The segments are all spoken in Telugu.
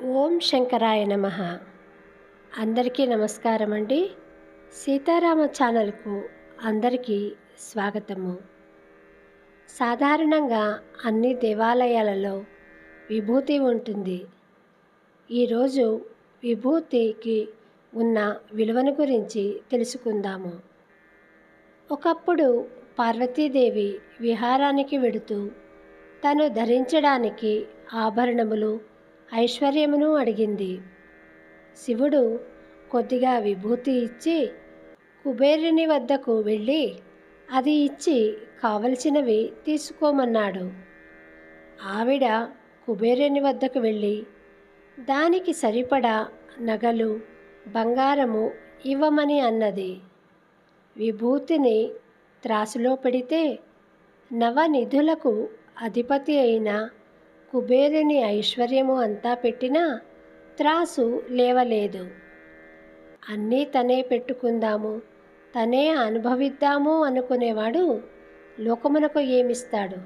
ఓం శంకరాయ నమః. అందరికీ నమస్కారం అండి. సీతారామ ఛానల్కు అందరికీ స్వాగతము. సాధారణంగా అన్ని దేవాలయాలలో విభూతి ఉంటుంది. ఈరోజు విభూతికి ఉన్న విలువను గురించి తెలుసుకుందాము. ఒకప్పుడు పార్వతీదేవి విహారానికి వెడుతూ తను ధరించడానికి ఆభరణములు, ఐశ్వర్యమును అడిగింది. శివుడు కొద్దిగా విభూతి ఇచ్చి కుబేరుని వద్దకు వెళ్ళి అది ఇచ్చి కావలసినవి తీసుకోమన్నాడు. ఆవిడ కుబేరుని వద్దకు వెళ్ళి దానికి సరిపడా నగలు, బంగారము ఇవ్వమని అన్నది. విభూతిని త్రాసులో పెడితే నవనిధులకు అధిపతి అయిన కుబేరుని ఐశ్వర్యము అంతా పెట్టినా త్రాసు లేవలేదు. అన్నీ తనే పెట్టుకుందాము, తనే అనుభవిద్దాము అనుకునేవాడు లోకమునకు ఏమిస్తాడు?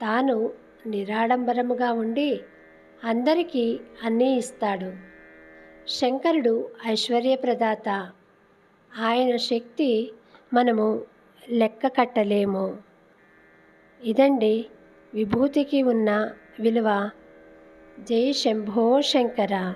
తాను నిరాడంబరముగా ఉండి అందరికీ అన్నీ ఇస్తాడు. శంకరుడు ఐశ్వర్యప్రదాత. ఆయన శక్తి మనము లెక్క కట్టలేము. ఇదండి విభూతికి ఉన్న విలువ. జై శంభో శంకర.